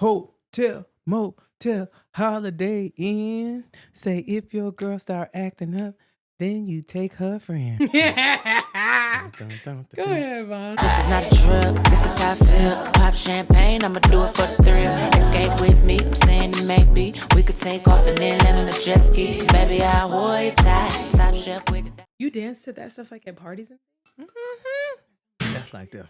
Hotel, motel, Holiday Inn. Say if your girl start acting up, then you take her friend. Yeah. Dun, dun, dun, Go dun. ahead, Vaughn. This is not a drill, this is how I feel. Pop champagne, I'ma do it for the thrill. Escape with me, I'm saying maybe we could take off and then land on a jet ski. Baby, I hold it tight, top shelf with it. You dance to that stuff like at parties and That's like the.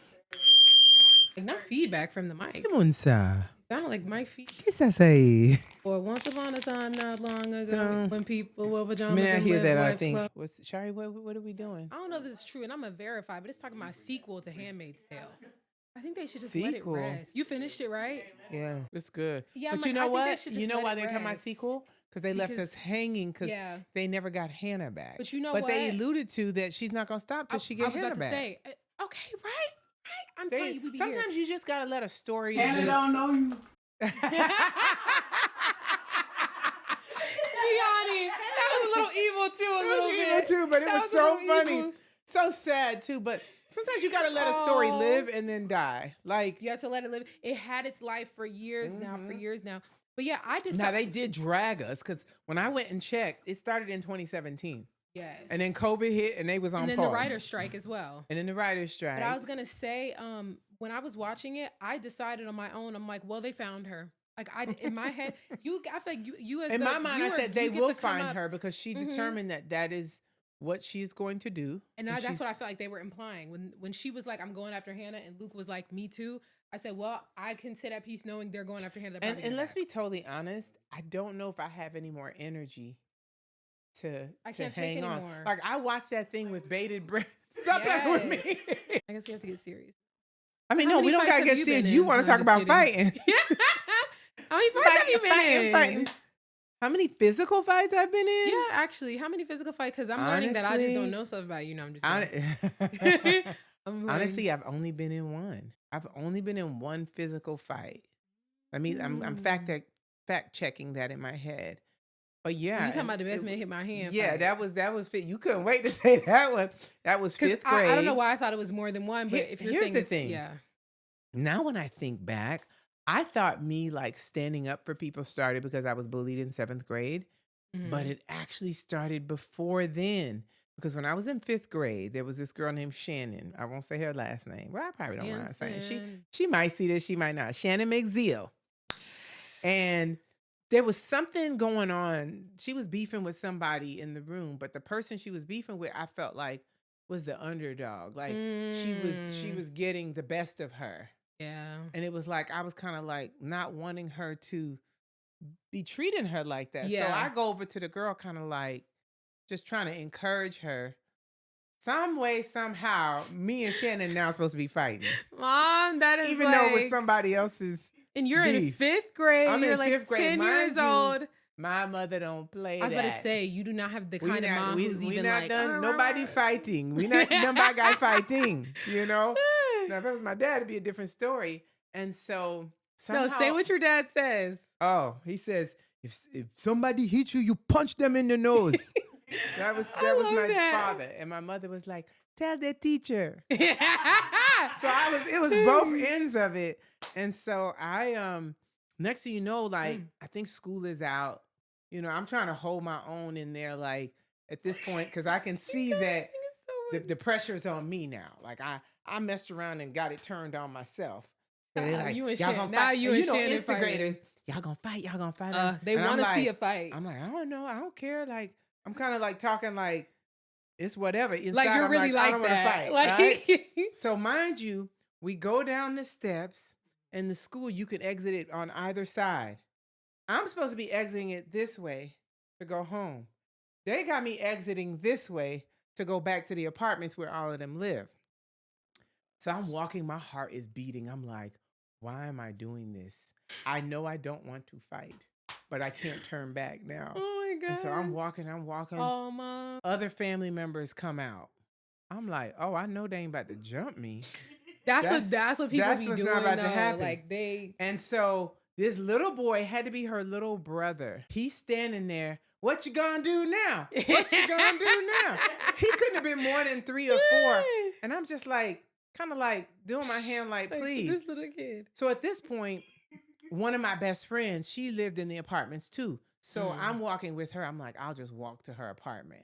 like not feedback from the mic. Come on, sir. Sound like mic feedback. Qu'est-ce que ça say? Or once upon a time, not long ago, Dun. when people wore pajamas Man, I and hear lived that. I life think. slow. What's Shari? What are we doing? I don't know if this is true, and I'm gonna verify, but it's talking about sequel to Handmaid's Tale. I think they should just Sequel? let it rest. You finished it, right? Yeah, it's good. Yeah, but I'm you like, know I think they what? should You just know let why it they're talking about rest. sequel? Because they left Because- us hanging because Yeah. they never got Hannah back. But you know But what? they alluded to that she's not gonna stop till she I gets was Hannah about to back. say, okay, right. I'm telling you, we be Sometimes you just gotta let a story. Hannah just... don't know you. Gianni, that was a little evil too. It was evil too, but it That was was a so little funny, evil. so sad too. But sometimes you gotta let a story Oh. live and then die. Like You have to let it live. It had its life for years now, But yeah, I decided. now they did drag us because when I went and checked, it started in 2017, Yes. and then COVID hit and they was on and then pause. the writer's strike as well. And then the writer's strike. But I was gonna say, when I was watching it, I decided on my own. I'm like, well, they found her. Like in my head, I feel like you as in the my mind, viewer, I said they you get will to come find up- her because she Mhm. determined that is what she's going to do. And that's what I she's- felt like they were implying when she was like, "I'm going after Hannah," and Luke was like, "Me too." I said, "Well, I can say that piece knowing they're going after Hannah." And let's be totally honest, I don't know if I have any more energy to I can't take hang on. anymore. Like I watched that thing with bated breath. Stop playing with me. Yes. I guess we have to get serious. I mean, how no, we many don't fights gotta have get you serious. been You in? want No, to talk I'm about just kidding. fighting? How many fights have you been in? fighting. How many physical fights I've been in? Yeah, actually, how many physical fights? Because I'm learning that I just Honestly, don't know stuff about you. No, I'm just Hon- I'm Honestly, I've only been in one. I've only been in one physical fight. I mean, I'm fact checking that in my head. But yeah, you talking about the best man hit my hand? Yeah, fight. that was fit. You couldn't wait to say that one. That was 'Cause fifth grade. I don't know why I thought it was more than one, but if you're Here's saying the it's, thing. yeah, Now when I think back, I thought me like standing up for people started because I was bullied in 7th grade, but Mhm. it actually started before then. Because when I was in 5th grade, there was this girl named Shannon. I won't say her last name. Well, I probably don't mind saying. Shannon. She might see this, she might not. Shannon McZeal. And there was something going on. She was beefing with somebody in the room, but the person she was beefing with, I felt like was the underdog. Like she Mm. was getting the best of her. Yeah. And it was like I was kind of like not wanting her to be treating her like that. So Yeah. I go over to the girl kind of like just trying to encourage her. Some way, somehow, me and Shannon now supposed to be fighting. Mom, that is Even like, though it was somebody else's. and you're in beef. 5th grade. I'm you're in like 5th grade. 10 years Mind you, old. My mother don't play I was that. about to say you do not have the We kind of not- mom we- who's we even not like done, nobody fighting. We not nobody guy fighting, you know? Now, if it was my dad, it'd be a different story. And so somehow, No, say what your dad says. Oh, he says, if somebody hits you, you punch them in the nose. That was love my that. father. And my mother was like, tell the teacher. So So it was both ends of it. And so I next thing you know, like I think school is out. You know, I'm trying to hold my own in there, like at this point, because I can see that the pressure's on me now. Like I messed around and got it turned on myself. So they're like, you and y'all Shan- gonna now fight. you And and you know, Shannon Instagrators, y'all gonna fight. They And I'm want to see like- a fight. I'm like, I don't know, I don't care. Like I'm kind of like talking like it's whatever. Inside, Like you're I'm really I like don't wanna that. fight, Like right? So mind you, we go down the steps in the school. You can exit it on either side. I'm supposed to be exiting it this way to go home. They got me exiting this way to go back to the apartments where all of them live. So I'm walking, my heart is beating. I'm like, why am I doing this? I know I don't want to fight, but I can't turn back now. oh my god. And so I'm walking. Oh mom. Other family members come out. I'm like, oh, I know they ain't about to jump me. That's what people that's be what's doing not about to though. happen. Like they And so this little boy had to be her little brother. He's standing there. What you gonna do now? What you gonna do now? He couldn't have been more than 3 or 4. And I'm just like, kind of like doing my hand like, please. This little kid. So at this point, one of my best friends, she lived in the apartments too. So I'm walking with her. I'm like, I'll just walk to her apartment.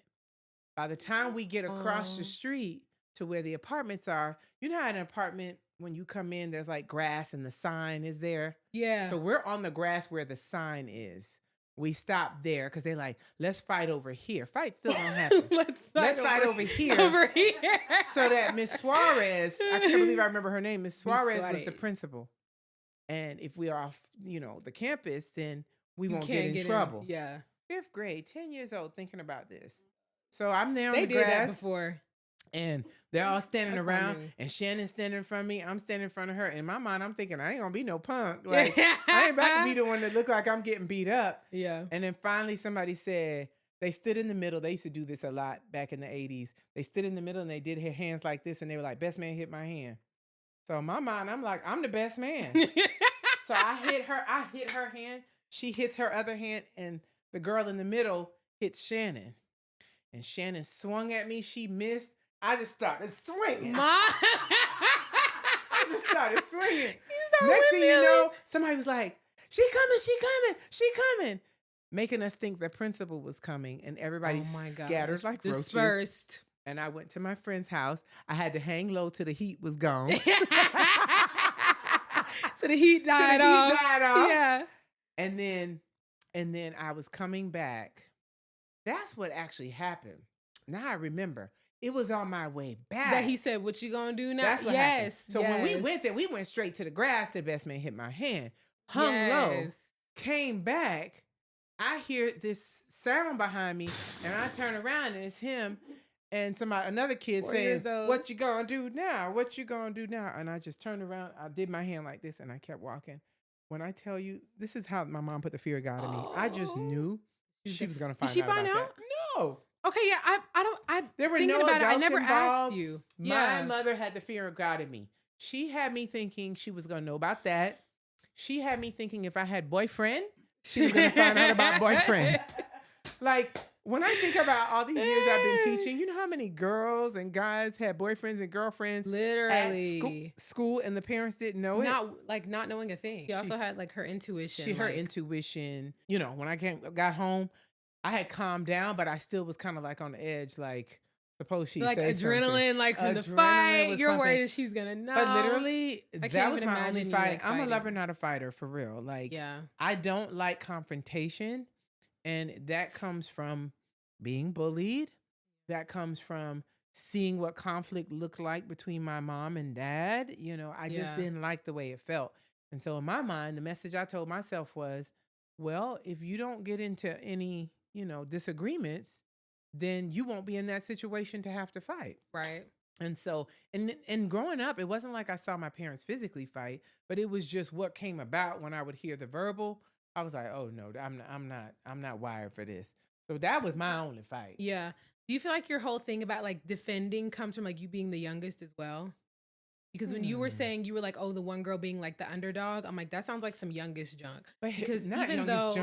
By the time we get across the street to where the apartments are, you know how in an apartment, when you come in, there's like grass and the sign is there. Yeah. So we're on the grass where the sign is. We stopped there because they're like, let's fight over here. Fight still don't happen. Let's fight over here. Over here. So that Miss Suarez, I can't believe I remember her name. Miss Suarez was the Suarez. principal. And if we are off, the campus, then we You won't can't get in trouble. Yeah. 5th grade, 10 years old, thinking about this. So I'm there on They the did grass. that before. And they're all standing That's not around, new. and Shannon's standing in front of me. I'm standing in front of her. In my mind, I'm thinking, I ain't gonna be no punk. Like, I ain't about to be the one that look like I'm getting beat up. Yeah. And then finally somebody said, they stood in the middle. They used to do this a lot back in the 80s. They stood in the middle and they did their hands like this, and they were like, best man hit my hand. So in my mind, I'm like, I'm the best man. So I hit her hand. She hits her other hand, and the girl in the middle hits Shannon. And Shannon swung at me. She missed. I just started swinging. I just started swinging. Next thing you know, somebody was like, she coming. Making us think the principal was coming, and everybody scattered like roaches. Dispersed. And I went to my friend's house. I had to hang low till the heat was gone. So the heat died off. Yeah. And then I was coming back. That's what actually happened. Now I remember. It was on my way back. That he said, what you gonna do now? That's what happened. So when we went there, we went straight to the grass. The best man hit my hand. Hung low. Came back. I hear this sound behind me, and I turn around, and it's him. And another kid saying, what you gonna do now? What you gonna do now? And I just turned around. I did my hand like this, and I kept walking. When I tell you, this is how my mom put the fear of God in me. I just knew she was gonna find out. Did she find out? No. Okay, yeah, there were thinking no about it, I never involved. asked you. My mother had the fear of God in me. She had me thinking she was gonna know about that. She had me thinking if I had boyfriend, she was gonna find out about boyfriend. Like, when I think about all these years I've been teaching, you know how many girls and guys had boyfriends and girlfriends literally at school, and the parents didn't know it? Not knowing a thing. She also had like her intuition. Her intuition. When I got home, I had calmed down, but I still was kind of like on the edge, like, suppose she like said adrenaline, something. like from the fight. You're worried that she's gonna know. But literally, that was my only fight. I'm a lover, not a fighter, for real. Like, I don't like confrontation, and that comes from being bullied. That comes from seeing what conflict looked like between my mom and dad. I just didn't like the way it felt. And so in my mind, the message I told myself was, well, if you don't get into any, disagreements, then you won't be in that situation to have to fight. Right. And so, and growing up, it wasn't like I saw my parents physically fight, but it was just what came about when I would hear the verbal. I was like, oh no, I'm not wired for this. So that was my only fight. Yeah. Do you feel like your whole thing about like defending comes from like you being the youngest as well? Because when you were saying you were like, oh, the one girl being like the underdog, I'm like, that sounds like some youngest junk. Because even though,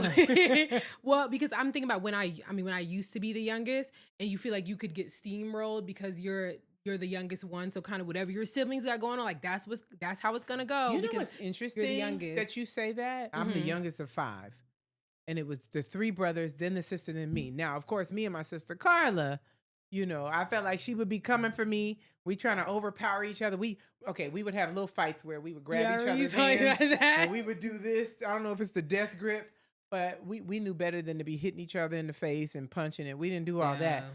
well, because I'm thinking about when I used to be the youngest, and you feel like you could get steamrolled because you're the youngest one, so kind of whatever your siblings got going on, like that's how it's gonna go. You know because what's interesting you're the youngest. that you say that? I'm the youngest of 5. And it was the 3 brothers, then the sister, then me. Now, of course, me and my sister Carla, I felt like she would be coming for me. We trying to overpower each other. We would have little fights where we would grab each other's hands and we would do this. I don't know if it's the death grip, but we knew better than to be hitting each other in the face and punching it. We didn't do all that.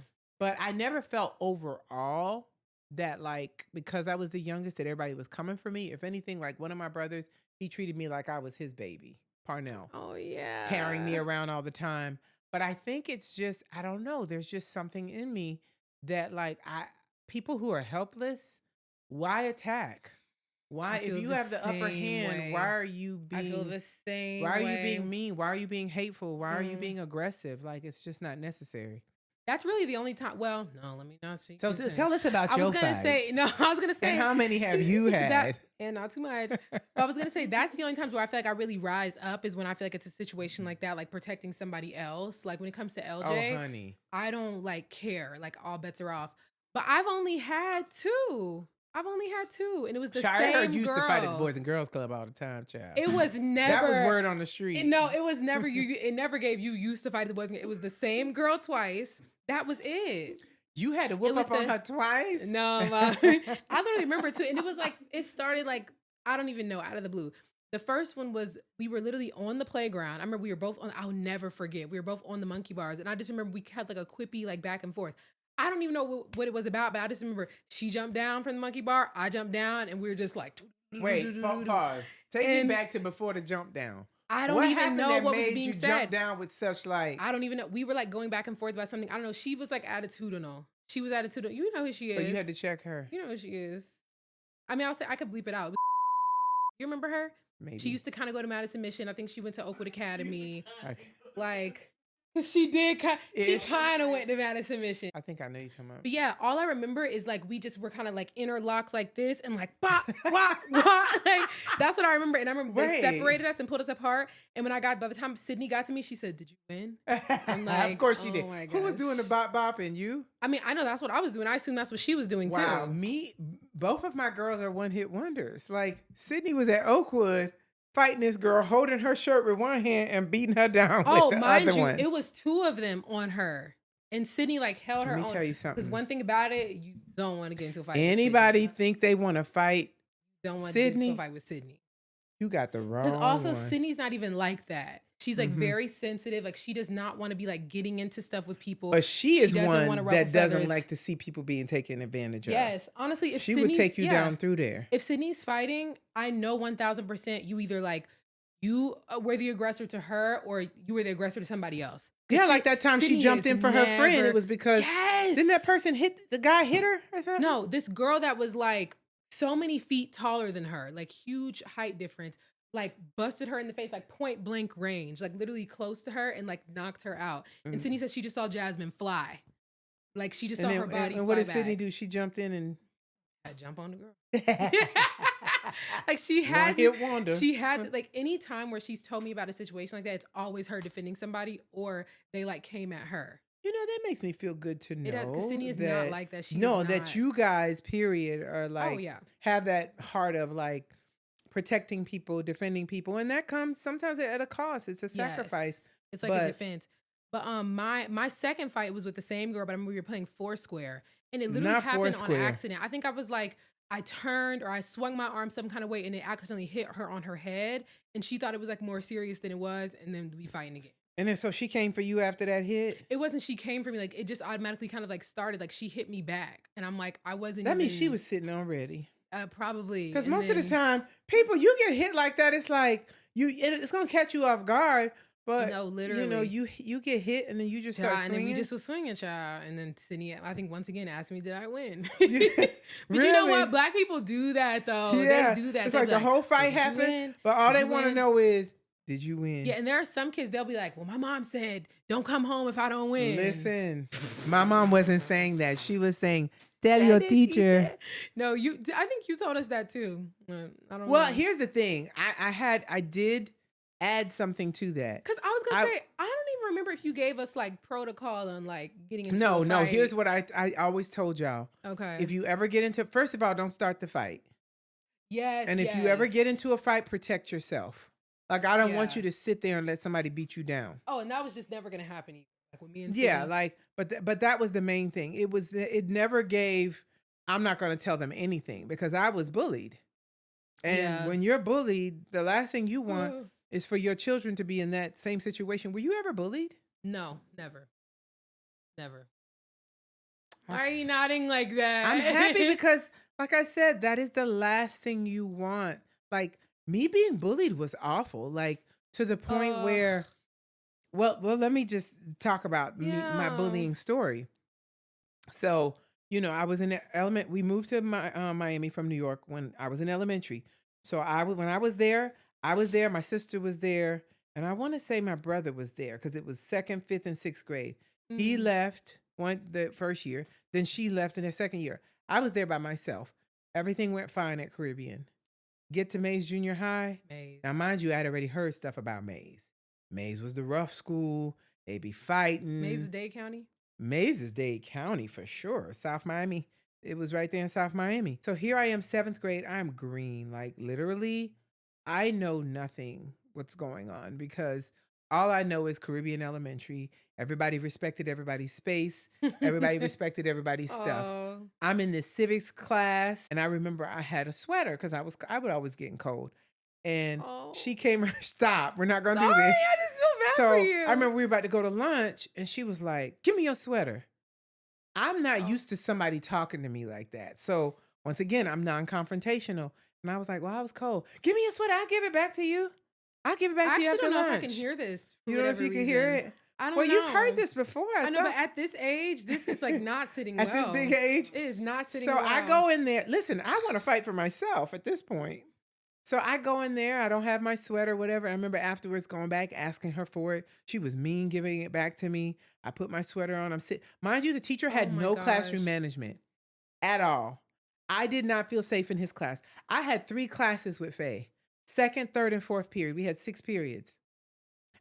But I never felt overall that, like, because I was the youngest, that everybody was coming for me. If anything, like one of my brothers, he treated me like I was his baby, Parnell. Oh, yeah. Carrying me around all the time. But I think it's just, I don't know. There's just something in me that, like, people who are helpless, why attack? Why, if you have the upper hand, why are you being? I feel the same. Why are you being mean? Why are you being hateful? Why are you being aggressive? Like, it's just not necessary. That's really the only time. Well, no, let me not speak. So tell us about your fights. I was gonna say. And how many have you had? And not too much. But I was gonna say that's the only times where I feel like I really rise up is when I feel like it's a situation like that, like protecting somebody else. Like when it comes to LJ, oh honey, I don't like care. Like all bets are off. But I've only had 2. I've only had 2, and it was the Child, same I heard you used girl. to fight at the Boys and Girls Club all the time, child. It was never. That was word on the street. No, it was never you. It never gave you used to fight at the Boys and Girls. It was the same girl twice. That was it. You had to whoop up on her twice? No, I literally remember too. And it was like, it started like, I don't even know, out of the blue. The first one was, we were literally on the playground. I remember we were both on, I'll never forget, we were both on the monkey bars. And I just remember we had like a quippy like back and forth. I don't even know what it was about, but I just remember she jumped down from the monkey bar, I jumped down, and we were just like. Wait, pause. Take me back to before the jump down. I don't even know what was being said. Jump down with such like. I don't even know. We were like going back and forth about something. I don't know. She was like attitudinal. She was attitudinal. You know who she is. So you had to check her. You know who she is. I mean, I'll say I could bleep it out. You remember her? Maybe. She used to kind of go to Madison Mission. I think she went to Oakwood Academy. Okay. Like, she did. She kind of went to Madison Mission. I think I know you come up. But yeah, all I remember is like we just were kind of like interlocked like this and like bop, wop, wop. Like that's what I remember. And I remember they separated us and pulled us apart. And when by the time Sydney got to me, she said, "Did you win?" I'm like, of course she did. My Who was doing the bop bop and you? I mean, I know that's what I was doing. I assume that's what she was doing too. Wow, both of my girls are one hit wonders. Like Sydney was at Oakwood fighting this girl, holding her shirt with one hand and beating her down with the other one. It was 2 of them on her. And Sydney like held her on. Let me tell you something. Because one thing about it, you don't want to get into a fight Anybody with Sydney. think they want to fight Don't want Sydney? to get into a fight with Sydney. You got the wrong Because also one. Sydney's not even like that. She's like very sensitive. Like she does not want to be like getting into stuff with people. But she is one that doesn't feathers. like to see people being taken advantage of. Yes. Honestly, if she would take you down through there. If Sydney's fighting, I know 1000% you either like, you were the aggressor to her or you were the aggressor to somebody else. Yeah, like that time she jumped in for her friend. It was because didn't that person the guy hit her or something? No, this girl that was like so many feet taller than her, like huge height difference, like busted her in the face, like point blank range, like literally close to her and like knocked her out. And Sydney said she just saw Jasmine fly. Like she just saw her body and fly what did back. Sydney do? She jumped in and I jump on the girl. Like she had to, like any time where she's told me about a situation like that, it's always her defending somebody or they like came at her. You know, that makes me feel good to know. Because Sydney is not like that. That you guys, period, are like, have that heart of like protecting people, defending people. And that comes sometimes at a cost. It's a sacrifice. Yes. It's like a defense. But my second fight was with the same girl, but I remember we were playing Foursquare. And it literally happened on accident. I think I was like, I turned or I swung my arm some kind of way and it accidentally hit her on her head. And she thought it was like more serious than it was. And then we fighting again. And then so she came for you after that hit? It wasn't she came for me. Like it just automatically kind of like started. Like she hit me back. And I'm like, I wasn't That means she was sitting already. Probably. Because most of the time, people, you get hit like that, it's like, it's going to catch you off guard. But, no, literally. You know, you get hit and then you just start swinging. And then we just was swinging, child. And then Sydney, I think once again, asked me, did I win? Yeah, but really? You know what? Black people do that, though. Yeah. They do that. It's like the whole fight happened, but all they want to know is, did you win? Yeah, and there are some kids, they'll be like, well, my mom said, don't come home if I don't win. Listen, my mom wasn't saying that. She was saying, Daddy, your teacher. No, I think you told us that too. I don't know. Well, here's the thing. I did add something to that. Because I was going to say, I don't even remember if you gave us like protocol on like getting into a fight. No, here's what I always told y'all. Okay. If you ever get into, first of all, don't start the fight. Yes. And if you ever get into a fight, protect yourself. Like, I don't want you to sit there and let somebody beat you down. Oh, and that was just never going to happen. Like with me and Sydney. Yeah, like, but that was the main thing. It never gave, I'm not going to tell them anything because I was bullied. And when you're bullied, the last thing you want is for your children to be in that same situation. Were you ever bullied? No, never. Never. Why are you nodding like that? I'm happy because, like I said, that is the last thing you want. Like, me being bullied was awful. Like, to the point where, well, let me just talk about my bullying story. So, you know, I was in we moved to Miami from New York when I was in elementary. So when I was there, my sister was there, and I want to say my brother was there because it was 2nd, 5th, and 6th grade. Mm-hmm. He left the first year, then she left in the second year. I was there by myself. Everything went fine at Caribbean. Get to Mays Junior High. Mays. Now, mind you, I had already heard stuff about Mays. Mays was the rough school. They be fighting. Mays is Dade County? Mays is Dade County for sure. South Miami. It was right there in South Miami. So here I am, 7th grade. I'm green. Like literally, I know nothing what's going on because all I know is Caribbean elementary. Everybody respected everybody's space. Everybody respected everybody's stuff. Oh. I'm in this civics class, and I remember I had a sweater because I would always get cold. And she came, stop, we're not gonna do this. I just feel bad for you. I remember we were about to go to lunch, and she was like, "Give me your sweater." I'm not used to somebody talking to me like that. So once again, I'm non-confrontational. And I was like, well, I was cold. Give me your sweater. I'll give it back to you. I'll give it back to you after lunch. I don't know if I can hear this. You don't know if you can hear it? I don't know. Well, you've heard this before. I know, but at this age, this is like not sitting well. At this big age? It is not sitting well. So I go in there. Listen, I want to fight for myself at this point. So I go in there. I don't have my sweater, whatever. I remember afterwards going back, asking her for it. She was mean giving it back to me. I put my sweater on. I'm sitting. Mind you, the teacher had no classroom management at all. I did not feel safe in his class. I had 3 classes with Faye. 2nd, 3rd, and 4th period. We had 6 periods.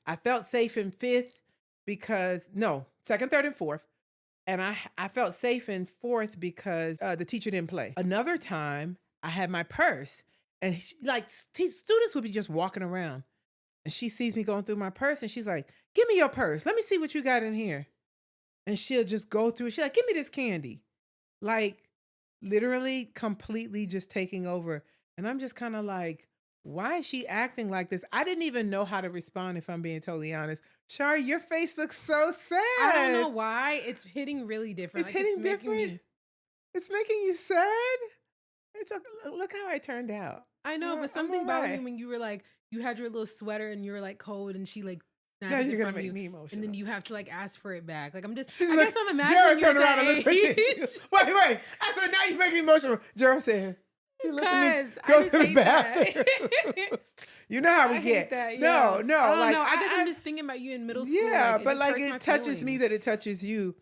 I felt safe in 5th because, 2nd, 3rd, and 4th. And I felt safe in 4th because the teacher didn't play. Another time, I had my purse. And students would be just walking around. And she sees me going through my purse and she's like, give me your purse. Let me see what you got in here. And she'll just go through. She's like, give me this candy. Like literally completely just taking over. And I'm just kind of like, why is she acting like this? I didn't even know how to respond if I'm being totally honest. Shari, your face looks so sad. I don't know why. It's hitting really different. It's hitting different. It's making you sad. Look how I turned out. I know, but something bothered me when you were like, you had your little sweater and you were like cold and she like snatched it from you. Me emotional. And then you have to like ask for it back. Like I guess like, I'm imagining Jera turned around and looked at you. Wait. I said, now you're making me emotional. Jera said, because I just hate that. You know how we get. That, No. I don't know. I guess I'm just thinking about you in middle school. Yeah, like, but like it touches me that it touches you.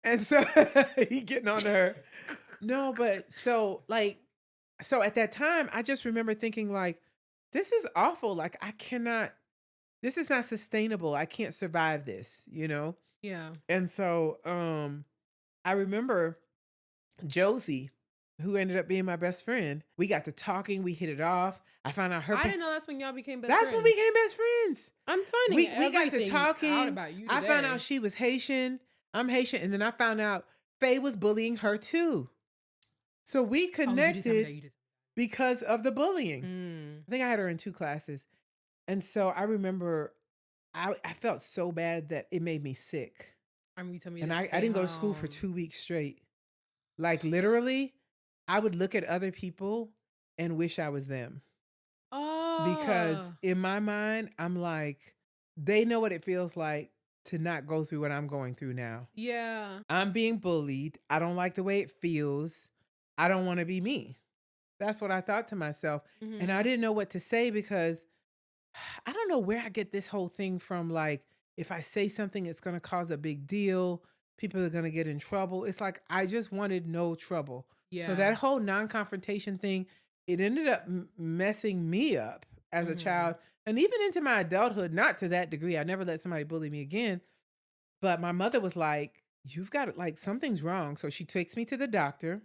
And so he getting on to her. No, but so at that time, I just remember thinking like, this is awful. Like this is not sustainable. I can't survive this, you know? Yeah. And so I remember Josie, who ended up being my best friend. We got to talking. We hit it off. I found out I didn't know that's when y'all became best friends. That's when we became best friends. I'm funny. We got to talking. About you today. I found out she was Haitian. I'm Haitian. And then I found out Faye was bullying her too. So we connected because of the bullying. I think I had her in 2 classes. And so I remember I felt so bad that it made me sick. You told me and I didn't go to school for 2 weeks straight. Like literally, I would look at other people and wish I was them. Oh. Because in my mind, I'm like, they know what it feels like to not go through what I'm going through now. Yeah. I'm being bullied. I don't like the way it feels. I don't want to be me. That's what I thought to myself. Mm-hmm. And I didn't know what to say because I don't know where I get this whole thing from. Like, if I say something, it's going to cause a big deal. People are going to get in trouble. It's like, I just wanted no trouble. Yeah. So that whole non-confrontation thing, it ended up messing me up as a child. And even into my adulthood, not to that degree. I never let somebody bully me again. But my mother was like, you've got it, like something's wrong. So she takes me to the doctor.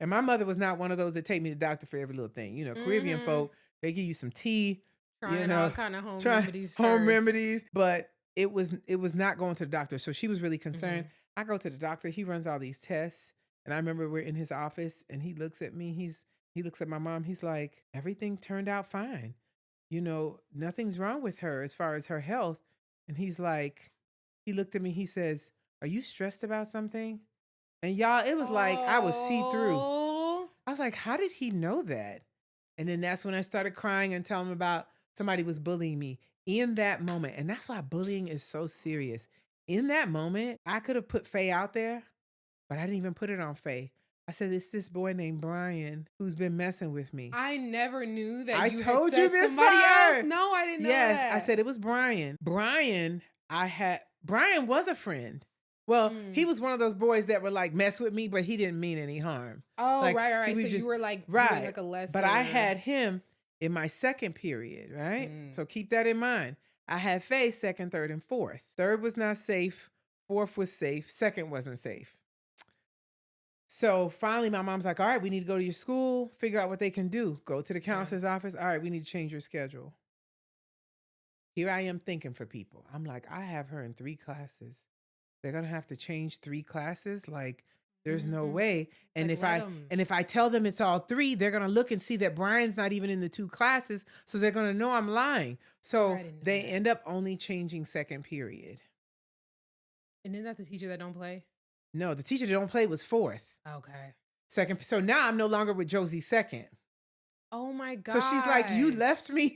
And my mother was not one of those that take me to the doctor for every little thing. You know, Caribbean folk, they give you some tea. Trying all kind of home remedies. Home remedies. But it was not going to the doctor. So she was really concerned. I go to the doctor. He runs all these tests. And I remember we're in his office and he looks at me. He looks at my mom. He's like, everything turned out fine. You know, nothing's wrong with her as far as her health. And he's like, he looked at me. He says, are you stressed about something? And y'all, it was like I was see-through. I was like, how did he know that? And then that's when I started crying and telling him about somebody was bullying me in that moment. And that's why bullying is so serious. In that moment, I could have put Faye out there, but I didn't even put it on Faye. I said, it's this boy named Brian who's been messing with me. I never knew that you told had said you this somebody part. else. No, I didn't know that. Yes, I said it was Brian. Brian was a friend. Well, he was one of those boys that were like mess with me, but he didn't mean any harm. Oh, like, right. So you were like doing like a lesson. But I had him in my 2nd period, right? So keep that in mind. I had Faye 2nd, 3rd, and 4th. 3rd was not safe. 4th was safe. 2nd wasn't safe. So finally, my mom's like, all right, we need to go to your school, figure out what they can do. Go to the counselor's office. All right, we need to change your schedule. Here I am thinking for people. I'm like, I have her in 3 classes. They're going to have to change 3 classes. Like, there's no way. And Like, if I tell them it's all 3, they're going to look and see that Brian's not even in the 2 classes. So they're going to know I'm lying. So they end up only changing second period. And isn't that the teacher that don't play? No, the teacher that don't play was 4th. Okay. Second. So now I'm no longer with Josie second. Oh my God. So she's like, you left me.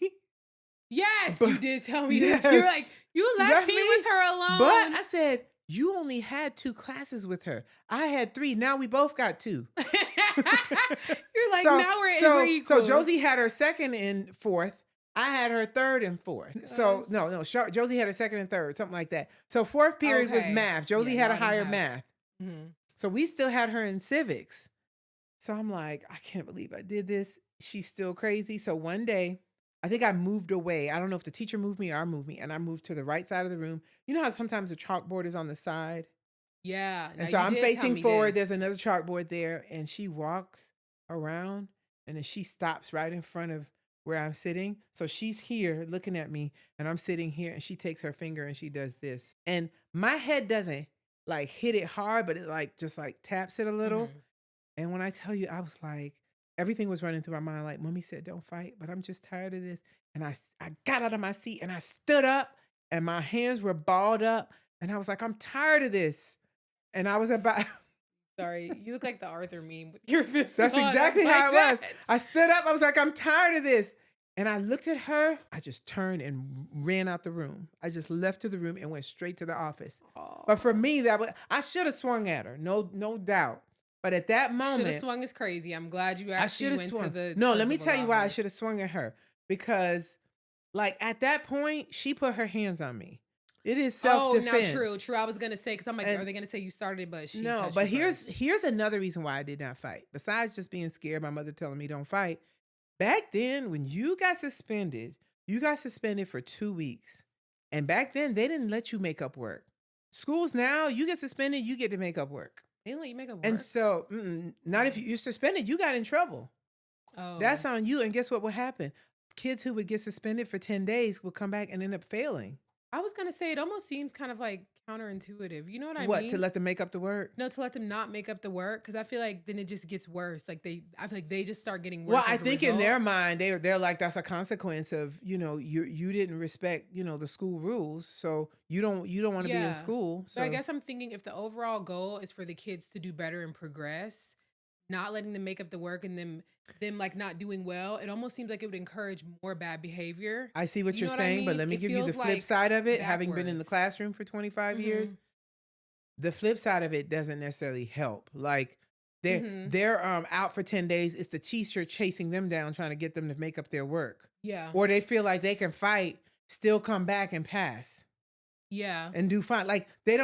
Yes, But- you did tell me Yes. this. You're like, you left me with her alone. But I said, you only had 2 classes with her. I had 3. Now we both got 2. You're like, So- now we're equal. So Josie had her second and 4th. I had her 3rd and 4th. So no, Josie had her 2nd and 3rd, something like that. So 4th period was Okay. math. Josie Yeah, had a y'all didn't higher have- math. Mhm. So we still had her in civics. So I'm like, I can't believe I did this. She's still crazy. So one day, I think I moved away. I don't know if the teacher moved me or I moved me. And I moved to the right side of the room. You know how sometimes the chalkboard is on the side? Yeah. And so I'm facing forward. There's another chalkboard there. And she walks around and then she stops right in front of where I'm sitting. So she's here looking at me and I'm sitting here and she takes her finger and she does this. And my head doesn't like hit it hard, but it like just like taps it a little. Mhm. And when I tell you, I was like, everything was running through my mind. Like, Mommy said, don't fight, but I'm just tired of this. And I got out of my seat and I stood up and my hands were balled up. And I was like, I'm tired of this. And I was about... Sorry, you look like the Arthur meme with your fist. That's on. exactly I'm how like it was. that. I stood up. I was like, I'm tired of this. And I looked at her. I just turned and ran out the room. I just left to the room and went straight to the office. Aw. But for me, I should have swung at her. No doubt. But at that moment, Should have swung is crazy. I'm glad you I actually should have went swung. to the. No, let me principal's tell you why I office. should have swung at her. Because, like, at that point, she put her hands on me. It is self-defense. Oh, not true. I was gonna say because I'm like, And- are they gonna say you started? But she No, touched but you here's first. another reason why I did not fight. Besides just being scared, my mother telling me don't fight. Back then, when you got suspended for 2 weeks. And back then, they didn't let you make up work. Schools now, you get suspended, you get to make up work. They didn't let you make a work. And so, not if you're suspended, you got in trouble. Oh, That's on you. And guess what will happen? Kids who would get suspended for 10 days will come back and end up failing. I was gonna say it almost seems kind of like counterintuitive. You know what I What, mean? to let them make up the work? No, to let them not make up the work because I feel like then it just gets worse. Like I feel like they just start getting worse. Well, I as a think in result. their mind, they're like, that's a consequence of, you didn't respect, the school rules. So you don't want to be Yeah. in school. So But I guess I'm thinking if the overall goal is for the kids to do better and progress, not letting them make up the work and them like not doing well, it almost seems like it would encourage more bad behavior. I see what You you're know what I saying, but mean? let me It give you the feels flip like side of it. Having been in the backwards. classroom for 25 years, the flip side of it doesn't necessarily help. Like they're out for 10 days. It's the teacher chasing them down, trying to get them to make up their work. Yeah. Or they feel like they can fight, still come back and pass Yeah. and do fine. Like they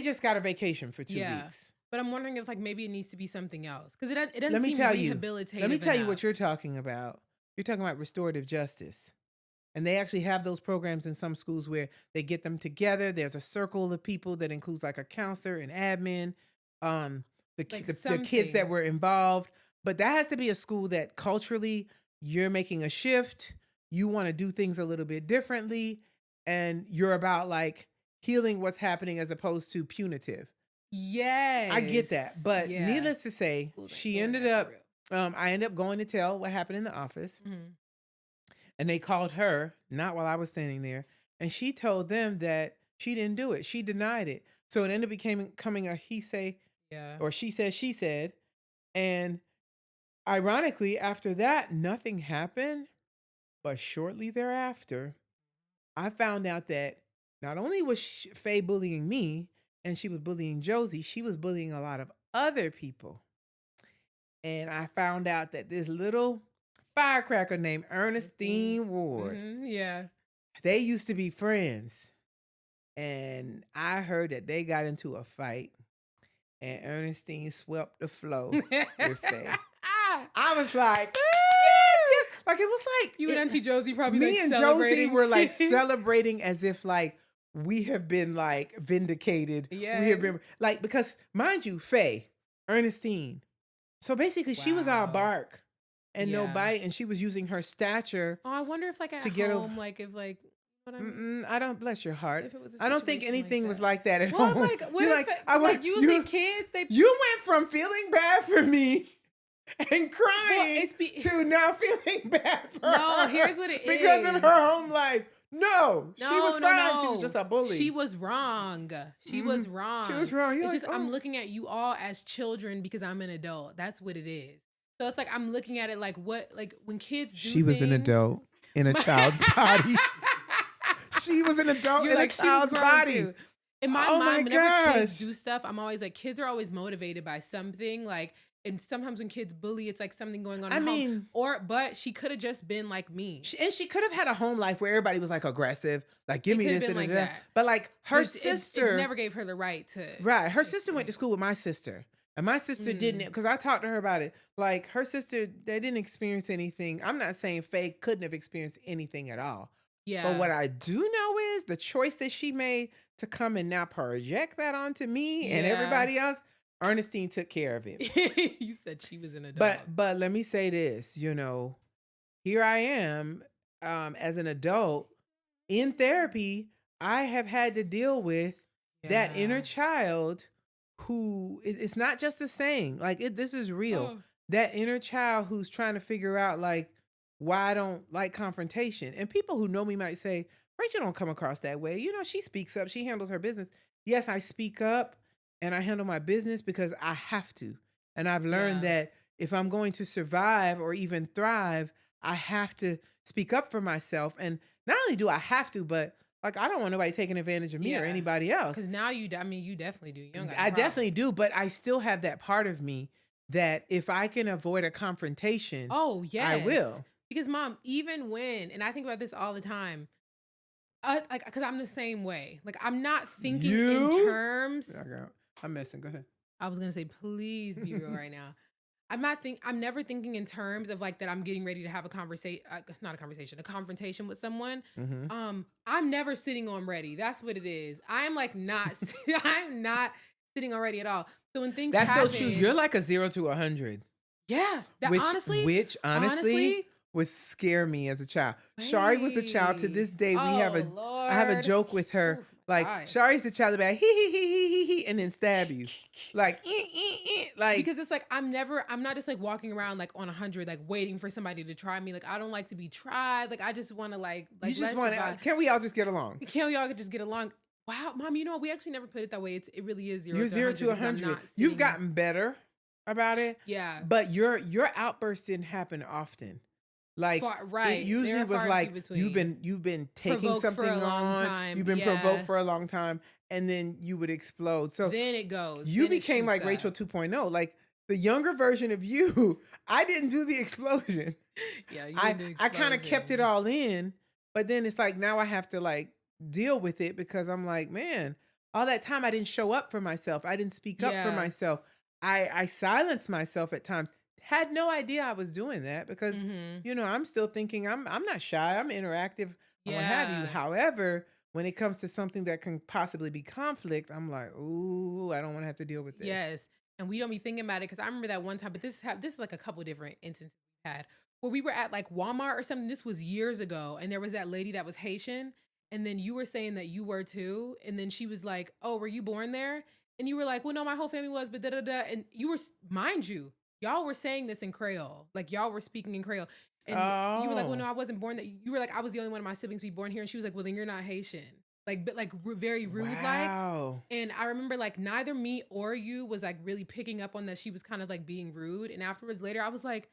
just got a vacation for 2 weeks. But I'm wondering if like maybe it needs to be something else because it doesn't Let me seem tell you. rehabilitative. Let me tell you what enough. you're talking about. You're talking about restorative justice. And they actually have those programs in some schools where they get them together. There's a circle of people that includes like a counselor, an admin, the kids something. that were involved. But that has to be a school that culturally you're making a shift. You want to do things a little bit differently. And you're about like healing what's happening as opposed to punitive. Yes. I get that. But Yeah. needless to say, Schools ain't she doing ended that up, for real. I ended up going to tell what happened in the office. Mhm. And they called her, not while I was standing there. And she told them that she didn't do it. She denied it. So it ended up becoming a he say, Yeah. or she said. And ironically, after that, nothing happened. But shortly thereafter, I found out that not only was Faye bullying me and she was bullying Josie, she was bullying a lot of other people. And I found out that this little firecracker named Ernestine Ward, Yeah. they used to be friends. And I heard that they got into a fight and Ernestine swept the floor with Faye. I was like, yes. Like it was like You and Auntie Josie probably me like and Josie celebrating. were like celebrating as if like we have been like vindicated. We have been like, because mind you, Faye, Ernestine. So basically, she was all Wow. bark and no Yeah. bite, and she was using her stature. Oh, I wonder if like at to get home, like if like what I mean. I don't, bless your heart. If it was a I don't think situation anything like was that. like that at Well, home. I'm like, what You're if I like went, usually kids they you went from feeling bad for me and crying to now feeling bad for her. No, here's what it because is. of her home life. No, she was fine. She was just a bully. She was wrong. She was wrong. She was wrong. You're It's like, just I'm looking at you all as children because I'm an adult. That's what it is. So it's like I'm looking at it like what like when kids do She was an things- adult in a child's body. She was an adult You're in like, a she was child's grown body. too. In my Oh mind, my whenever kids gosh. do stuff, I'm always like, kids are always motivated by something. Like, and sometimes when kids bully, it's like something going on I at mean- home. But she could have just been like me. She could have had a home life where everybody was like aggressive, like give It me could this, have been da, like da, da. that. But like her It sister, never gave her the right to. right? Her sister went to school with my sister, and my sister didn't, because I talked to her about it. Like her sister, they didn't experience anything. I'm not saying Faye couldn't have experienced anything at all. Yeah. But what I do know is the choice that she made to come and now project that onto me and Yeah. everybody else. Ernestine took care of it. You said she was an adult. But let me say this, here I am as an adult in therapy. I have had to deal with that inner Yeah. child who it's not just a saying. Like this is real. Oh. That inner child who's trying to figure out like why I don't like confrontation. And people who know me might say, Rachel don't come across that way. She speaks up. She handles her business. Yes, I speak up and I handle my business because I have to. And I've learned Yeah. that if I'm going to survive or even thrive, I have to speak up for myself. And not only do I have to, but like I don't want nobody taking advantage of me or Yeah. anybody else. Because now you definitely do. You don't got no I problem. definitely do, but I still have that part of me that if I can avoid a confrontation, Oh, yes. I will. Because mom, even when, and I think about this all the time, because I'm the same way. Like I'm not thinking in You? terms. Yeah, girl, I'm messing. Go ahead. I was gonna say, please be real right now. I'm never thinking in terms of like that I'm getting ready to have a conversation, not a conversation, a confrontation with someone. Mm-hmm. I'm never sitting on ready. That's what it is. I'm like not, I'm not sitting on ready at all. So when things That's happen, so true. You're like a 0 to 100. yeah. That Which honestly would scare me as a child. Shari was the child to this day. I have a Lord. joke with her. Oof, Like God. Shari's the child about he, and then stab you. Like, like Because it's like I'm not just like walking around like on 100, like waiting for somebody to try me. Like I don't like to be tried. Like I just want to like you just let's want to. vibe. Can we all just get along? Can't we all just get along? Wow, mom, you know what? We actually never put it that way. It really is 0 You're to 0 to 'cause I'm 100. not You've sitting- gotten better about it, yeah. but your outbursts didn't happen often. Like Right. it usually They're was far like few between. you've been taking Provoked for something a long on, time, you've been yeah. provoked for a long time, and then you would explode. So Then it goes. you Then it became like shoots Rachel up. 2.0, like the younger version of you. I didn't do the explosion. Yeah. I kind of kept it all in, but then it's like now I have to like deal with it because I'm like, man, all that time I didn't show up for myself. I didn't speak up for Yeah. myself. I silenced myself at times. Had no idea I was doing that because Mhm. I'm still thinking I'm not shy. I'm interactive and what have you. Yeah. However, when it comes to something that can possibly be conflict, I'm like, ooh, I don't want to have to deal with this. Yes. And we don't be thinking about it because I remember that one time, but this is like a couple different instances we had where we were at like Walmart or something. This was years ago. And there was that lady that was Haitian. And then you were saying that you were too. And then she was like, oh, were you born there? And you were like, well, no, my whole family was, but da da da. And you were, mind you, y'all were saying this in Creole. Like y'all were speaking in Creole. And you were like, well, no, I wasn't born there. You were like, I was the only one of my siblings to be born here. And she was like, well, then you're not Haitian. Like, but like very rude like. Wow. And I remember like neither me or you was like really picking up on that she was kind of like being rude. And afterwards later, I was like,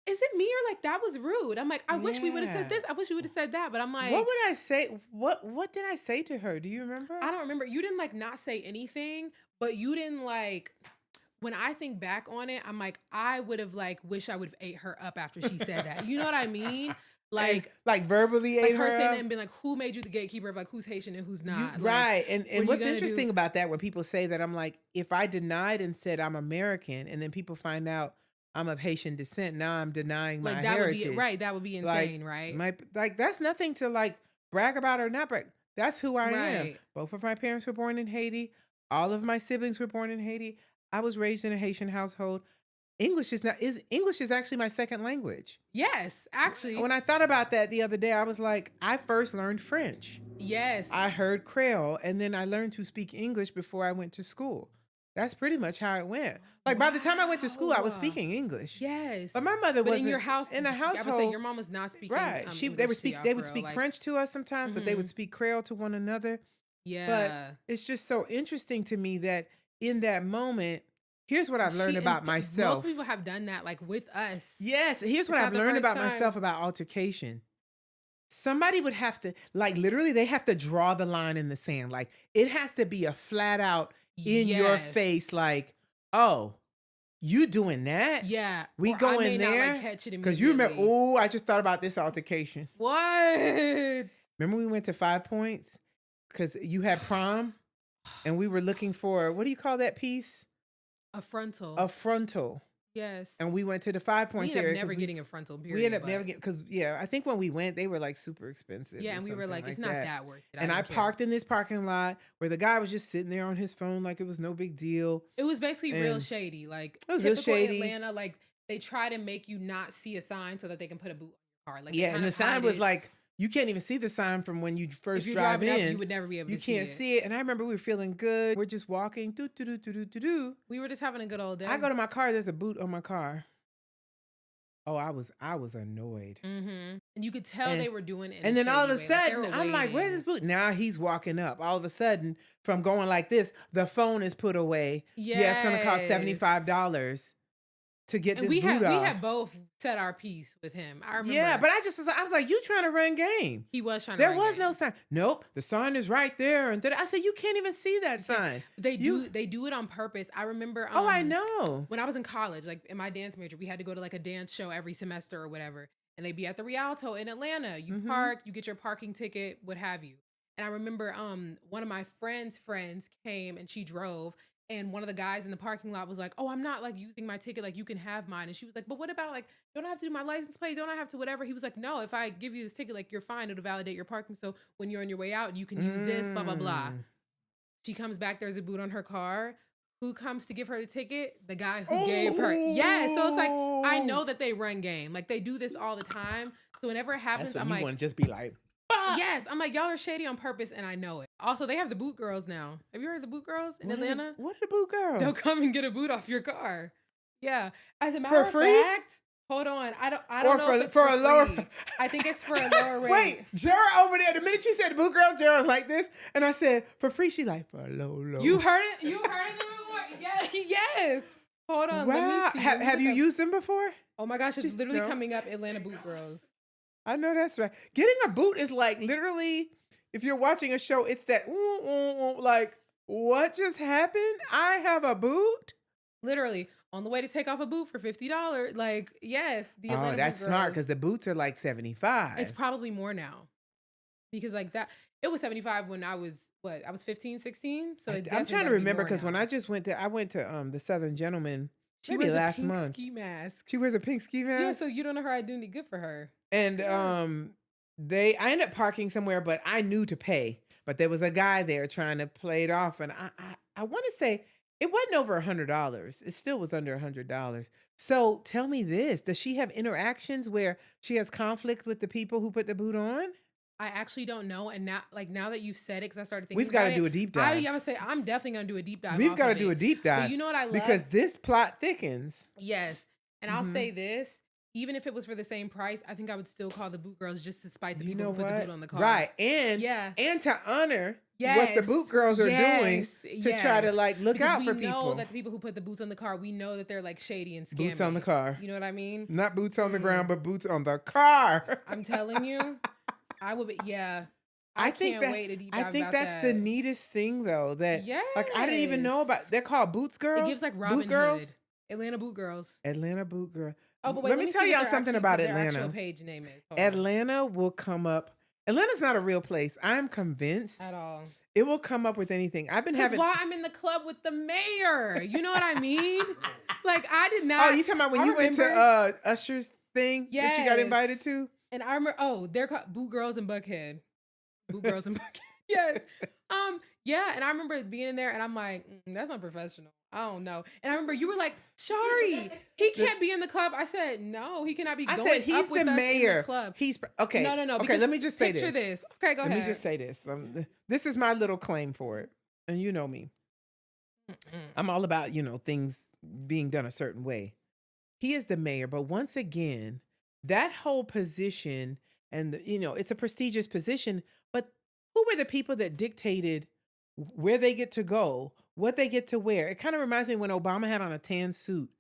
is it me or like that was rude? I'm like, I wish we would have said Yeah. this. I wish we would have said that. But I'm like, What would I say? What did I say to her? Do you remember? I don't remember. You didn't like not say anything, but you didn't like, when I think back on it, I'm like, I would have like, wish I would have ate her up after she said that. You know what I mean? Like, like verbally like ate her saying up? that and being like, who made you the gatekeeper of like who's Haitian and who's You- not? Like, right. And what you what's gonna interesting do? about that when people say that, I'm like, if I denied and said I'm American and then people find out I'm of Haitian descent, now I'm denying like my that heritage. would be right. That would be Like, insane, right? like that's nothing to like brag about or not brag. That's who I am. Right. Both of my parents were born in Haiti. All of my siblings were born in Haiti. I was raised in a Haitian household. English is actually my second language. Yes, actually. When I thought about that the other day, I was like, I first learned French. Yes. I heard Creole, and then I learned to speak English before I went to school. That's pretty much how it went. Like by the time I went to school, I was speaking English. Yes. But my mother wasn't. In your house, in the household, I would say your mom was not speaking. Right. They would speak French to us sometimes, but they would speak Creole to one another. Yeah. But it's just so interesting to me that in that moment, here's what I've learned about myself. Most people have done that, like with us. Yes. Here's what I've learned about myself about altercation. Somebody would have to, like, literally, they have to draw the line in the sand. Like, it has to be a flat out in your face, like, oh, you doing that? Yeah. We go in there? Because you remember, oh, I just thought about this altercation. What? Remember we went to 5 Points? Because you had prom, and we were looking for, what do you call that piece? A frontal. A frontal. Yes. And we went to the 5 Points area. We ended up never getting a frontal, period. We ended up never getting, because, I think when we went, they were like super expensive. Yeah, and we were like, it's not that worth it. And I parked in this parking lot where the guy was just sitting there on his phone like it was no big deal. It was basically real shady. Like, it was typical real shady. Atlanta, like, they try to make you not see a sign so that they can put a boot on your car. Like, yeah, and the sign was like, you can't even see the sign from when you first drive in. Up, you would never be able to see it. You can't see it. And I remember we were feeling good. We're just walking. We were just having a good old day. I go to my car. There's a boot on my car. Oh, I was annoyed. Mm-hmm. And you could tell they were doing it. And then all of a sudden, I'm like, where's this boot? Now he's walking up. All of a sudden, from going like this, the phone is put away. Yes. Yeah, it's going to cost $75 to get this boot off. We had both said our piece with him. I remember. Yeah, but I was like, you trying to run game. He was trying to run game. There was no sign. Nope, the sign is right there. And I said, you can't even see that sign. They do it on purpose. I remember. Oh, I know. When I was in college, like in my dance major, we had to go to like a dance show every semester or whatever. And they'd be at the Rialto in Atlanta. You park, you get your parking ticket, what have you. And I remember one of my friends came and she drove. And one of the guys in the parking lot was like, oh, I'm not like using my ticket. Like, you can have mine. And she was like, but what about like, don't I have to do my license plate? Don't I have to whatever? He was like, no, if I give you this ticket, like you're fine. It'll validate your parking. So when you're on your way out, you can use this, blah, blah, blah. She comes back. There's a boot on her car. Who comes to give her the ticket? The guy who gave her. Yeah. So it's like, I know that they run game. Like they do this all the time. So whenever it happens, I'm like, you want to just be like, yes, I'm like, y'all are shady on purpose, and I know it. Also, they have the boot girls now. Have you heard of the boot girls in Atlanta? What are the boot girls? They'll come and get a boot off your car. Yeah. As a matter of fact, hold on. I don't know if it's for a lower. I think it's for a lower rate. Wait, Jara over there. The minute you said the boot girl, Jara was like this, and I said for free. She's like for a low. You heard it. You heard it before. Yes. Yes. Hold on. Wow. Let me see. Have you used them before? Oh my gosh, it's literally coming up. Atlanta boot girls. I know that's right. Getting a boot is like literally, if you're watching a show, it's that like, what just happened? I have a boot? Literally on the way to take off a boot for $50. Like, yes. The Atlanta that's boot smart because the boots are like $75. It's probably more now. Because like that, it was $75 when I was, I was 15, 16. So I'm trying to remember because when I went to the Southern Gentleman. She wears a pink ski mask. She wears a pink ski mask? Yeah, so you don't know her identity. Good for her. And I ended up parking somewhere, but I knew to pay. But there was a guy there trying to play it off. And I want to say it wasn't over $100. It still was under $100. So tell me this. Does she have interactions where she has conflict with the people who put the boot on? I actually don't know. And now that you've said it, because I started thinking we've got to do a deep dive. I would say I'm definitely going to do a deep dive. We've got to do a deep dive. But you know what I love? Because this plot thickens. Yes. And I'll say this. Even if it was for the same price, I think I would still call the boot girls just to spite the people who put the boot on the car. Right. And to honor what the boot girls are doing to try to like look out for people. We know that the people who put the boots on the car, we know that they're like shady and scammy. Boots on the car. You know what I mean? Not boots on the ground, but boots on the car. I'm telling you, I would be, I can't wait to deep dive I think about that's that. the neatest thing though. That like I didn't even know about. They're called Boots Girls. It gives like Robin Hood. Atlanta Boot Girls. Atlanta Boot Girl. Oh, but wait, let me tell y'all something about Atlanta. Their actual page name is. Atlanta will come up. Atlanta's not a real place. I'm convinced. At all. It will come up with anything. I've been having. That's why I'm in the club with the mayor. You know what I mean? Like I did not. Oh, you talking about when you went to Usher's thing that you got invited to? And I remember. Oh, they're called Boot Girls and Buckhead. Boot Girls and Buckhead. Yes. Yeah, and I remember being in there, and I'm like, that's not professional. I don't know. And I remember you were like, Shari, he can't be in the club. I said, no, he cannot be going up with us in the club. He's okay. No. Okay, let me just say picture this. Okay, go ahead. Let me just say this. This is my little claim for it, and you know me. I'm all about things being done a certain way. He is the mayor, but once again, that whole position, and it's a prestigious position, but who were the people that dictated where they get to go, what they get to wear? It kind of reminds me when Obama had on a tan suit.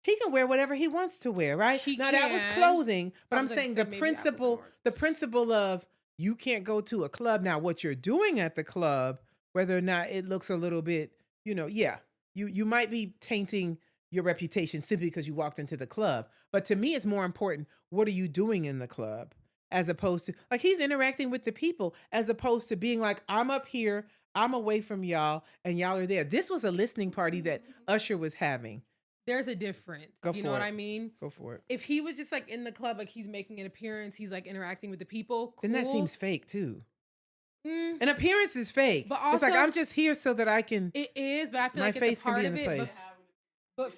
He can wear whatever he wants to wear, right? That was clothing, but I'm saying the principle of you can't go to a club. Now, what you're doing at the club, whether or not it looks a little bit, you might be tainting your reputation simply because you walked into the club. But to me, it's more important, what are you doing in the club? As opposed to, like, he's interacting with the people, as opposed to being like, I'm up here, I'm away from y'all, and y'all are there. This was a listening party that Usher was having. There's a difference. You know what I mean? Go for it. If he was just like in the club, like he's making an appearance, he's like interacting with the people, cool. Then that seems fake too. An appearance is fake. But also, it's like, I'm just here so that I can. It is, but I feel like it's a part of it. But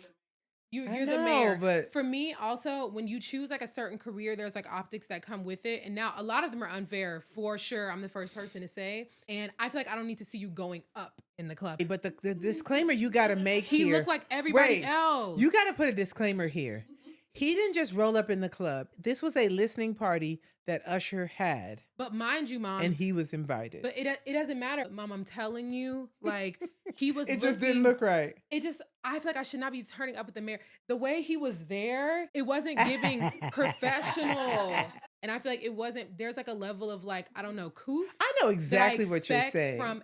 you're the mayor. But for me, also, when you choose like a certain career, there's like optics that come with it. And now a lot of them are unfair, for sure. I'm the first person to say. And I feel like I don't need to see you going up in the club. But the disclaimer you got to make here. He looked like everybody else. You got to put a disclaimer here. He didn't just roll up in the club. This was a listening party that Usher had. But mind you, Mom. And he was invited. But it doesn't matter, Mom. I'm telling you, like, he was It just didn't look right. I feel like I should not be turning up with the mayor. The way he was there, it wasn't giving professional. And I feel like there's like a level of like, I don't know, couth. I know exactly what you're saying. From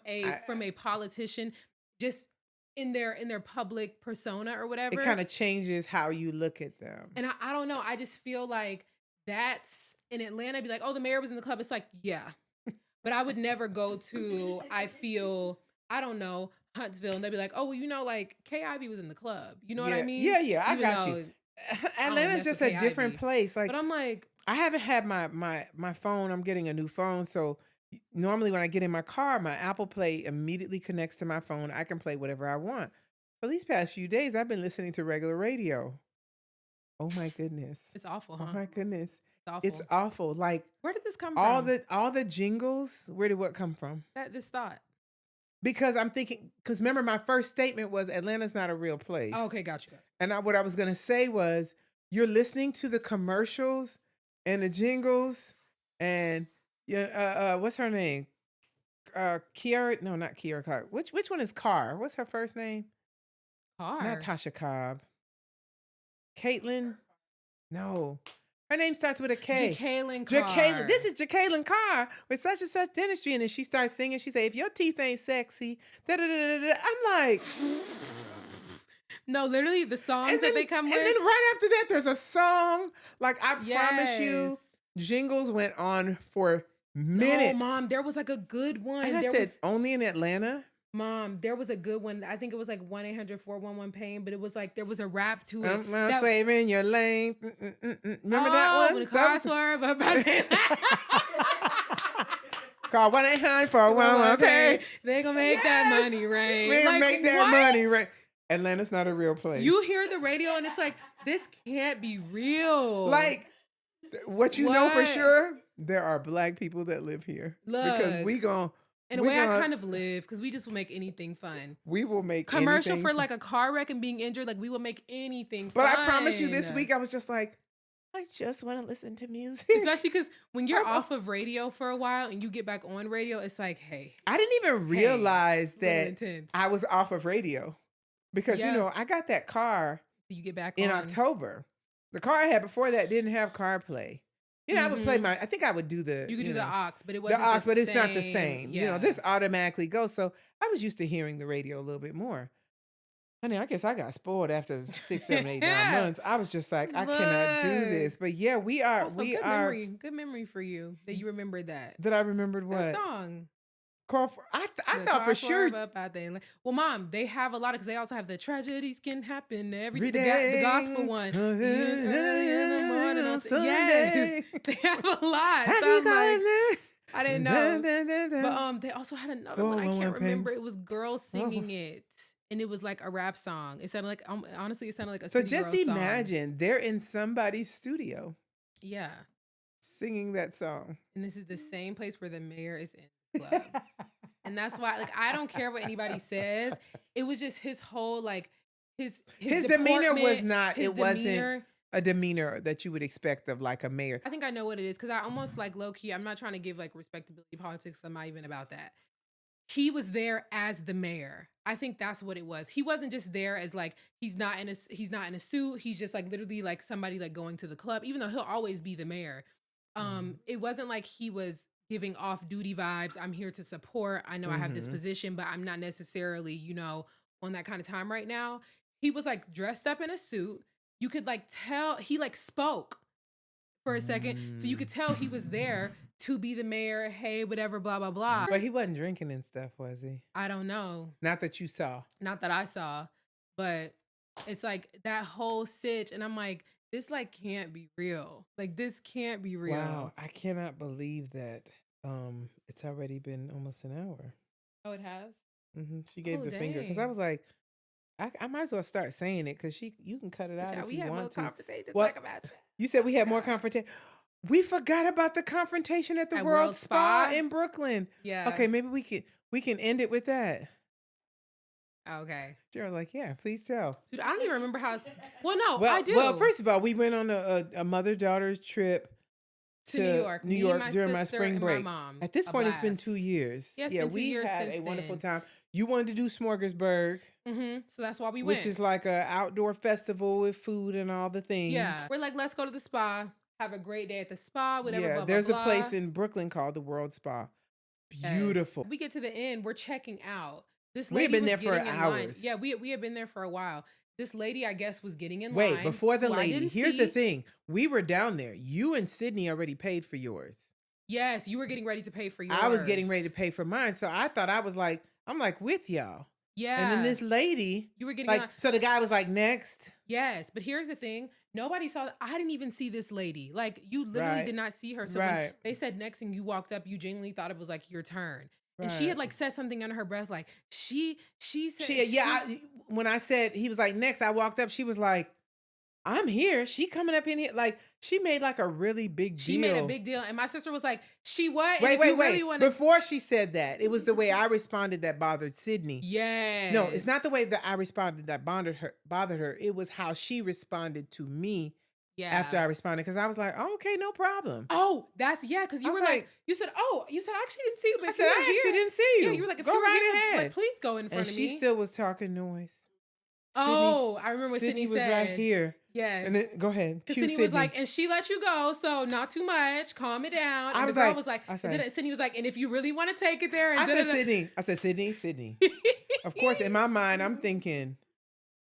a politician, just in their public persona or whatever. It kind of changes how you look at them. And I don't know. I just feel like that's in Atlanta, be like, oh, the mayor was in the club. It's like, yeah. But I would never go to, I don't know, Huntsville, and they'd be like, oh, well, like Kay Ivey was in the club. You know what I mean? Yeah, I got you. Atlanta's just a different place. Like, but I'm like, I haven't had my phone. I'm getting a new phone, so normally when I get in my car, my Apple Play immediately connects to my phone. I can play whatever I want. For these past few days, I've been listening to regular radio. Oh my goodness. It's awful, huh? Oh my goodness. It's awful. It's awful. Like, where did this come from? All the jingles, where did what come from? This thought. Because I'm thinking, because remember my first statement was Atlanta's not a real place. Oh, okay, got you. And what I was going to say was, you're listening to the commercials and the jingles and what's her name? Kiara? No, not Kiara Clark. Which one is Carr? What's her first name? Carr. Not Tasha Cobb. Caitlin? No. Her name starts with a K. Jacqueline Carr. This is Jacqueline Carr with such and such dentistry. And then she starts singing. She say, if your teeth ain't sexy, da-da-da-da-da. I'm like... No, literally the songs that they come with. And then right after that, there's a song. Like, I promise you, jingles went on for minutes. No, Mom, there was like a good one. And I said, only in Atlanta? Mom, there was a good one. I think it was like 1-800-411-PAIN, but it was like, there was a rap to it. I'm not saving your lane. Remember that one? When the car swerve up. Call 1-800-411-PAIN. They gonna make that money rain. They gonna make that money rain. Atlanta's not a real place. You hear the radio and it's like, this can't be real. Like, what you know for sure, there are Black people that live here. Look, because we gon' in a way, I kind of live because we just will make anything fun. We will make commercial for like a car wreck and being injured. Like, we will make anything fun. But I promise you, this week I was just like, I just want to listen to music. Especially because when you're off of radio for a while and you get back on radio, it's like, hey. I didn't even realize that I was off of radio. Because, I got that car you get back in October. The car I had before that didn't have CarPlay. I would play I think I would do the... You could do the aux, but it wasn't the aux, the but it's same. not the same. Yeah. This automatically goes. So I was used to hearing the radio a little bit more. Honey, I guess I got spoiled after 6, 7, 8, 9 months. I was just like, I cannot do this. But yeah, we are... Also, good memory for you that you remembered that. That I remembered what? That song. I thought for sure. Well, Mom, they have a lot because they also have the tragedies can happen every day. The gospel one. Yes, they have a lot. So I didn't know. But they also had another one. I can't remember. It was girls singing it. And it was like a rap song. It sounded like, honestly, it sounded like a So City just Girls song. imagine they're in somebody's studio. Yeah. Singing that song. And this is the same place where the mayor is in the club. And that's why, like, I don't care what anybody says. It was just his whole, like, his demeanor was not, it wasn't demeanor. A demeanor that you would expect of like a mayor. I think I know what it is because I almost like low key, I'm not trying to give like respectability politics. I'm not even about that. He was there as the mayor. I think that's what it was. He wasn't just there as like he's not in a suit. He's just like literally like somebody like going to the club, even though he'll always be the mayor. It wasn't like he was giving off duty vibes. I'm here to support. I know I have this position, but I'm not necessarily, you know, on that kind of time right now. He was like dressed up in a suit. You could like tell he like spoke for a second. So you could tell he was there to be the mayor. Hey, whatever, blah, blah, blah. But he wasn't drinking and stuff, was he? I don't know. Not that you saw. Not that I saw. But it's like that whole sitch. And I'm like, this like can't be real. Like this can't be real. Wow. I cannot believe that it's already been almost an hour. Oh, it has? She gave the finger. Because I was like, I might as well start saying it because you can cut it out if you want to. Confrontation. Talk about that. You said we had more confrontation. We forgot about the confrontation at the World Spa in Brooklyn. Yeah. Okay, maybe we can end it with that. Okay. Gerald's like, yeah, please tell. Dude, I don't even remember how. I do. Well, first of all, we went on a mother-daughter trip to New York during my spring break. My mom, at this point, it's been 2 years. Yeah, it's been 2 years had since a wonderful then. time. You wanted to do Smorgasburg. So that's why we went. Which is like an outdoor festival with food and all the things. Yeah. We're like, let's go to the spa. Have a great day at the spa, whatever, blah, there's blah, a place in Brooklyn called the World Spa. Beautiful. Yes. We get to the end. We're checking out. This we lady had been was there for getting in hours. Line. Yeah, we had been there for a while. This lady, I guess, was getting in line. Wait, before the lady, here's the see. thing. We were down there. You and Sydney already paid for yours. Yes, you were getting ready to pay for yours. I was getting ready to pay for mine. So I thought I'm like with y'all. Yeah. And then this lady, you were getting like, so the guy was like, next. Yes, but here's the thing. Nobody saw. I didn't even see this lady. Like, you literally did not see her. So when they said next and you walked up, you genuinely thought it was like your turn. And she had like said something under her breath, like she said. When I said he was like next, I walked up. She was like, I'm here. She coming up in here. Like, she made like a really big deal. She made a big deal. And my sister was like, she what? Wait. Before she said that, it was the way I responded that bothered Sydney. Yes. No, it's not the way that I responded that bothered her. It was how she responded to me after I responded. Because I was like, oh, okay, no problem. Oh, because you were like, you said I actually didn't see you. But I said, I actually didn't see you. Yeah, you were like, if go you were right here, ahead. like, please go in front of me. And she still was talking noise. Oh, I remember what Sydney was said. right here. Yeah. And then, go ahead. Because Sydney was like, and she let you go, so not too much. Calm it down. And the girl was like, Sydney was like, and if you really want to take it there. And I said, Sydney. Of course, in my mind, I'm thinking,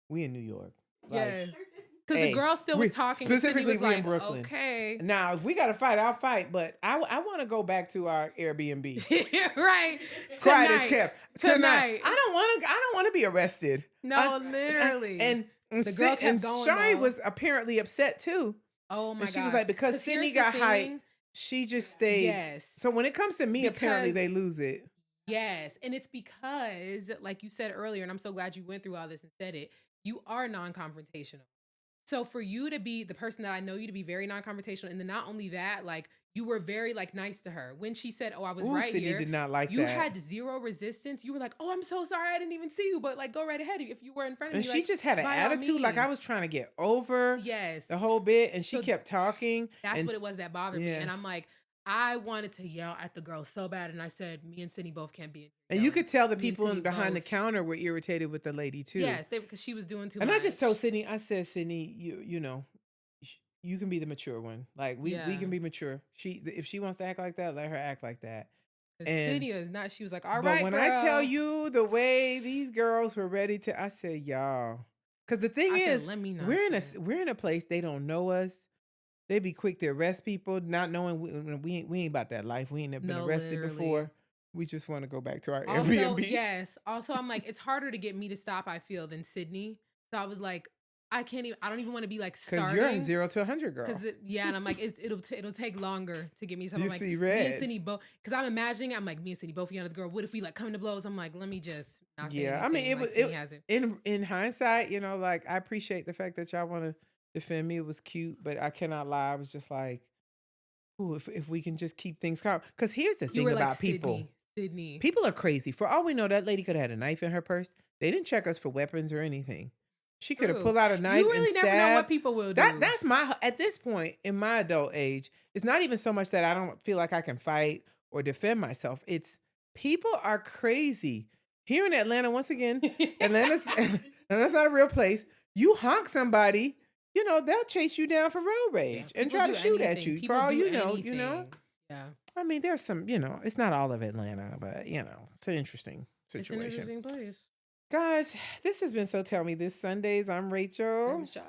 we in New York. Yes. Because the girl still was talking. Specifically, was we like, in Brooklyn. Okay. Now, if we got to fight, I'll fight. But I want to go back to our Airbnb. Right. Quiet as kept. Tonight. I don't want to be arrested. No, literally. And the girl kept going. Shari was apparently upset too. Oh my god. She was like, because Sydney got hyped, she just stayed. Yes. So when it comes to me, apparently they lose it. Yes. And it's because, like you said earlier, and I'm so glad you went through all this and said it, you are non-confrontational. So for you to be the person that I know you to be very non-confrontational, and then not only that, like you were very like nice to her when she said, "Oh, I was right Sydney here." Did not like you that. You had zero resistance. You were like, "Oh, I'm so sorry, I didn't even see you," but like go right ahead if you were in front of me. And she just had an attitude, like I was trying to get over the whole bit, and she kept talking. That's what it was that bothered me, and I'm like, I wanted to yell at the girl so bad, and I said, me and Sydney both can't be in. And you could tell the people behind the counter were irritated with the lady too. Yes, because she was doing too much. And I just told Sydney, I said, Sydney, you know, you can be the mature one. Like we can be mature. If she wants to act like that, let her act like that. And Sydney is not. She was like, all But right, when girl. I tell you the way these girls were ready to, I said, y'all, because the thing is, we're in a place they don't know us. They be quick to arrest people, not knowing we ain't about that life. We ain't never been arrested before. We just want to go back to our Airbnb. Yes. Also, I'm like, it's harder to get me to stop, I feel, than Sydney. So I was like, I can't even. I don't even want to be like Because you're a starting. 0 to 100 girl. Because and I'm like, it'll take longer to get me something. You Like see me red. and Sydney both. Because I'm imagining, I'm like, me and Sydney both another girl. What if we like come to blows? I'm like, let me just not say anything. I mean, it like, was Sydney has it. in hindsight, you know, like I appreciate the fact that y'all want to defend me. It was cute, but I cannot lie. I was just like, ooh, if we can just keep things calm. Because here's the You thing were about like, people. Sydney. People are crazy. For all we know, that lady could have had a knife in her purse. They didn't check us for weapons or anything. She could have pulled out a knife. You really and never know what stabbed. people will do. That's my, at this point in my adult age, it's not even so much that I don't feel like I can fight or defend myself. It's people are crazy. Here in Atlanta, once again, Atlanta's not a real place. You honk somebody, you know, they'll chase you down for road rage and try to shoot at you. For all you know, you know. Yeah. I mean, there's some, you know, it's not all of Atlanta, but you know, it's an interesting situation. It's an interesting place. Guys, this has been So Tell Me This Sundays. I'm Rachel. I'm Shard.